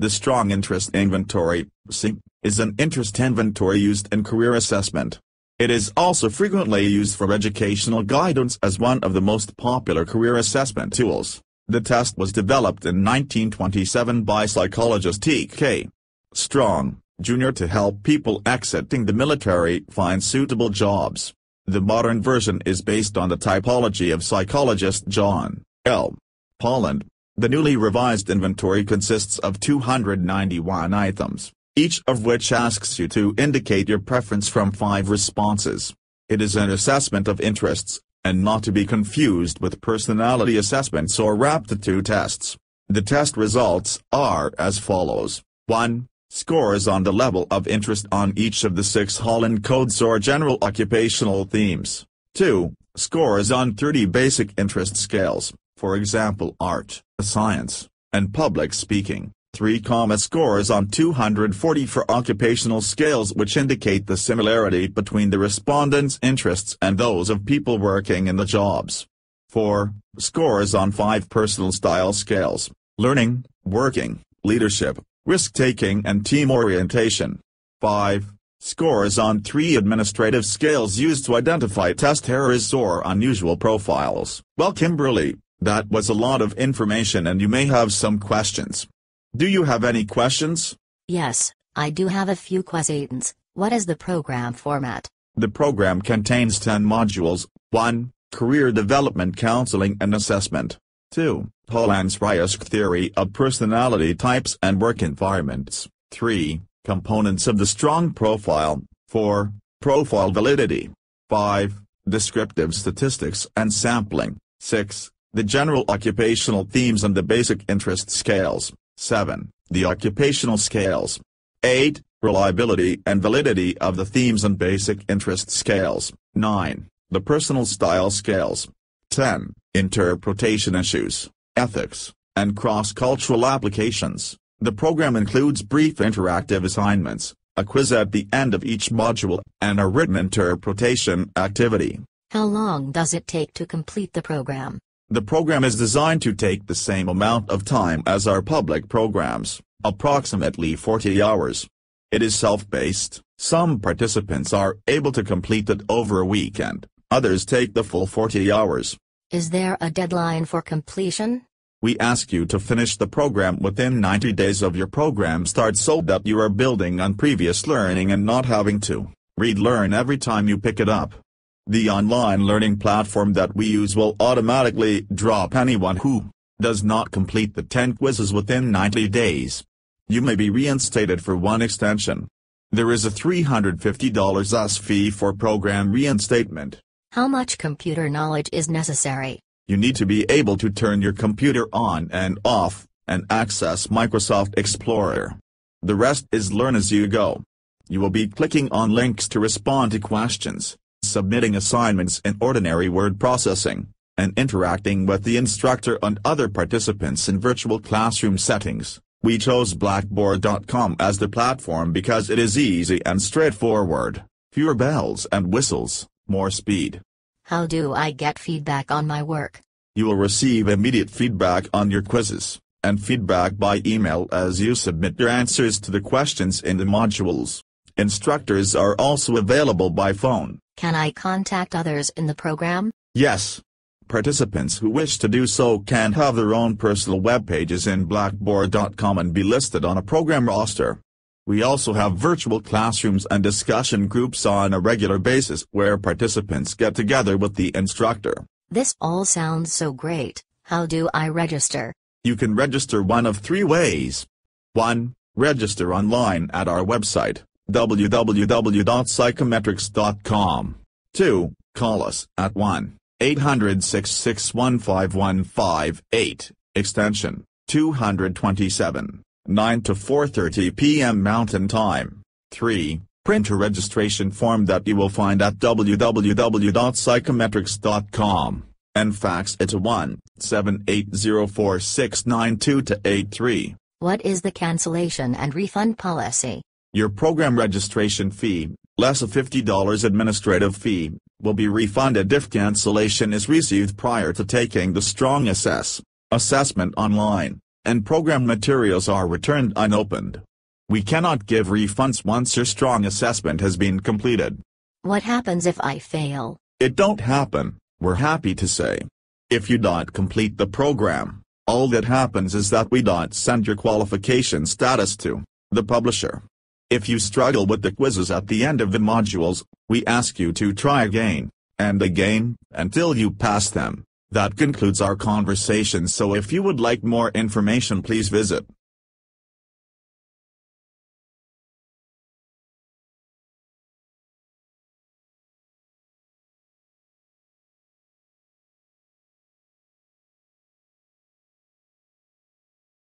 The Strong Interest Inventory, SII, is an interest inventory used in career assessment. It is also frequently used for educational guidance as one of the most popular career assessment tools. The test was developed in 1927 by psychologist T.K. Strong, Jr. to help people exiting the military find suitable jobs. The modern version is based on the typology of psychologist John L. Pollan. The newly revised inventory consists of 291 items, each of which asks you to indicate your preference from 5 responses. It is an assessment of interests, and not to be confused with personality assessments or aptitude tests. The test results are as follows. 1. Scores on the level of interest on each of the 6 Holland codes or general occupational themes. 2. Scores on 30 basic interest scales, for example art, science, and public speaking. 3. Scores on 240 for occupational scales which indicate the similarity between the respondents' interests and those of people working in the jobs. 4. Scores on 5 personal style scales, learning, working, leadership, risk-taking and team orientation. 5. Scores on 3 administrative scales used to identify test errors or unusual profiles. Well, Kimberly, that was a lot of information and you may have some questions. Do you have any questions? Yes, I do have a few questions. What is the program format? The program contains 10 modules. 1. Career Development Counseling and Assessment. 2. Holland's Riesk Theory of Personality Types and Work Environments. 3. Components of the Strong Profile. 4. Profile Validity. 5. Descriptive Statistics and Sampling. 6. The General Occupational Themes and the Basic Interest Scales. 7. The Occupational Scales. 8. Reliability and Validity of the Themes and Basic Interest Scales. 9. The Personal Style Scales. 10. Interpretation Issues, Ethics, and Cross-Cultural Applications. The program includes brief interactive assignments, a quiz at the end of each module, and a written interpretation activity. How long does it take to complete the program? The program is designed to take the same amount of time as our public programs, approximately 40 hours. It is self-paced. Some participants are able to complete it over a weekend, others take the full 40 hours. Is there a deadline for completion? We ask you to finish the program within 90 days of your program start so that you are building on previous learning and not having to relearn every time you pick it up. The online learning platform that we use will automatically drop anyone who does not complete the 10 quizzes within 90 days. You may be reinstated for one extension. There is a $350 US fee for program reinstatement. How much computer knowledge is necessary? You need to be able to turn your computer on and off, and access Microsoft Explorer. The rest is learn as you go. You will be clicking on links to respond to questions, submitting assignments in ordinary word processing, and interacting with the instructor and other participants in virtual classroom settings. We chose Blackboard.com as the platform because it is easy and straightforward. Fewer bells and whistles, more speed. How do I get feedback on my work? You will receive immediate feedback on your quizzes, and feedback by email as you submit your answers to the questions in the modules. Instructors are also available by phone. Can I contact others in the program? Yes. Participants who wish to do so can have their own personal web pages in Blackboard.com and be listed on a program roster. We also have virtual classrooms and discussion groups on a regular basis where participants get together with the instructor. This all sounds so great. How do I register? You can register one of 3 ways. 1. Register online at our website, www.psychometrics.com. 2. Call us at 1-800-661-5158, extension 227, 9 to 4:30 p.m. Mountain Time. 3. Print a registration form that you will find at www.psychometrics.com, and fax it to 1-7804692-83. What is the cancellation and refund policy? Your program registration fee, less a $50 administrative fee, will be refunded if cancellation is received prior to taking the Strong assessment online. and program materials are returned unopened. We cannot give refunds once your strong assessment has been completed. What happens if I fail? It don't happen, we're happy to say. If you don't complete the program, all that happens is that we don't send your qualification status to the publisher. If you struggle with the quizzes at the end of the modules, we ask you to try again, and again, until you pass them. That concludes our conversation. So if you would like more information, please visit